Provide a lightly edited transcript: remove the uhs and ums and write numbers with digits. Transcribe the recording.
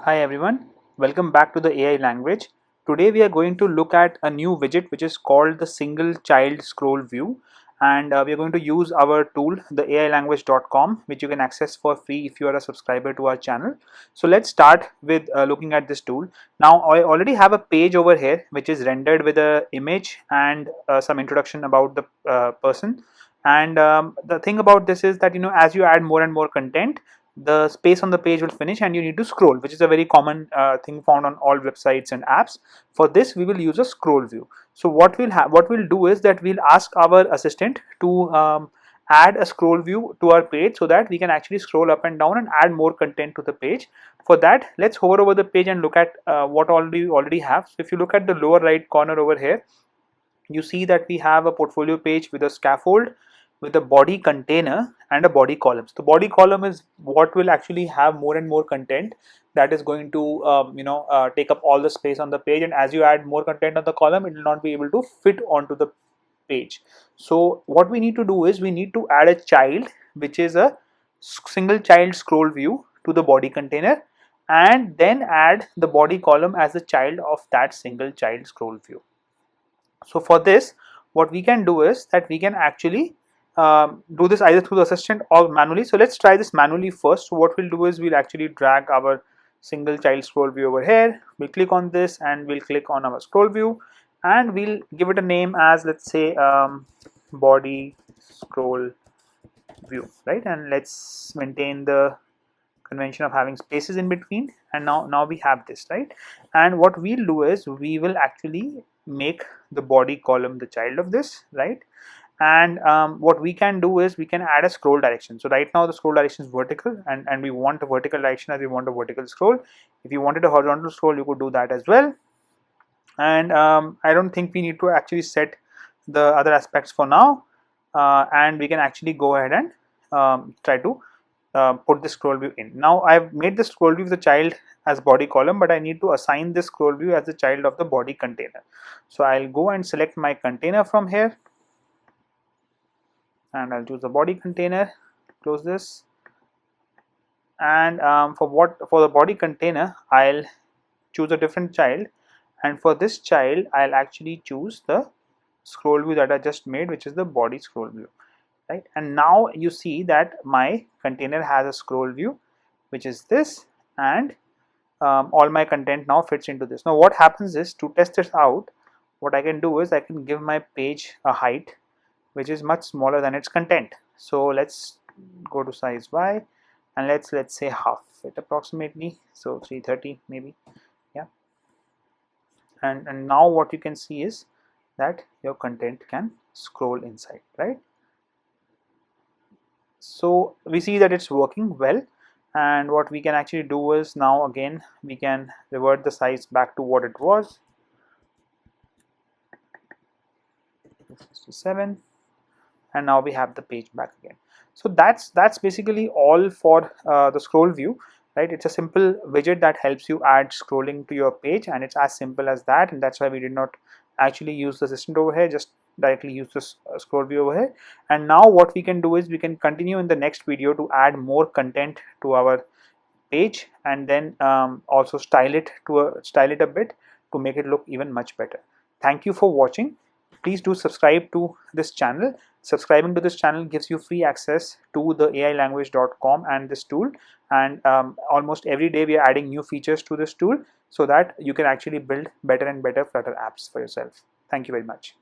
Hi everyone, welcome back to the AI language. Today we are going to look at a new widget which is called the single child scroll view, and we are going to use our tool the ailanguage.com, which you can access for free if you are a subscriber to our channel. So let's start with looking at this tool. Now I already have a page over here which is rendered with a image and some introduction about the person, and the thing about this is that as you add more and more content, the space on the page will finish and you need to scroll, which is a very common thing found on all websites and apps. For this we will use a scroll view. So what we'll do is that we'll ask our assistant to add a scroll view to our page so that we can actually scroll up and down and add more content to the page. For that, let's hover over the page and look at what already have. So if you look at the lower right corner over here, you see that we have a portfolio page with a scaffold, with a body container and a body column. So the body column is what will actually have more and more content that is going to take up all the space on the page, and as you add more content on the column, it will not be able to fit onto the page. So what we need to do is we need to add a child, which is a single child scroll view, to the body container, and then add the body column as a child of that single child scroll view. So for this, what we can do is that we can actually do this either through the assistant or manually. So let's try this manually first. So what we'll do is we'll actually drag our single child scroll view over here. We'll click on this and we'll click on our scroll view, and we'll give it a name as, let's say, body scroll view, right? And let's maintain the convention of having spaces in between, and now we have this, right? And what we'll do is we will actually make the body column the child of this, right? And what we can do is we can add a scroll direction. So right now the scroll direction is vertical, and we want a vertical direction as we want a vertical scroll. If you wanted a horizontal scroll, you could do that as well. And I don't think we need to actually set the other aspects for now, and we can actually go ahead and try to put the scroll view in. Now I've made the scroll view of the child as body column, but I need to assign this scroll view as the child of the body container. So I'll go and select my container from here, and I'll choose the body container, close this, and for the body container I'll choose a different child, and for this child I'll actually choose the scroll view that I just made, which is the body scroll view, right? And now you see that my container has a scroll view, which is this, and all my content now fits into this. Now what happens is, to test this out, what I can do is I can give my page a height which is much smaller than its content. So let's go to size Y, and let's say half it approximately, so 330 maybe, yeah. And now what you can see is that your content can scroll inside, right? So we see that it's working well, and what we can actually do is now again we can revert the size back to what it was, 67, and now we have the page back again. So that's basically all for the scroll view, right? It's a simple widget that helps you add scrolling to your page, and it's as simple as that, and that's why we did not actually use the assistant over here, just directly use this scroll view over here. And now what we can do is we can continue in the next video to add more content to our page, and then also style it a bit to make it look even much better. Thank you for watching. Please do subscribe to this channel. Subscribing to this channel gives you free access to the ailanguage.com and this tool, and almost every day we are adding new features to this tool so that you can actually build better and better Flutter apps for yourself. Thank you very much.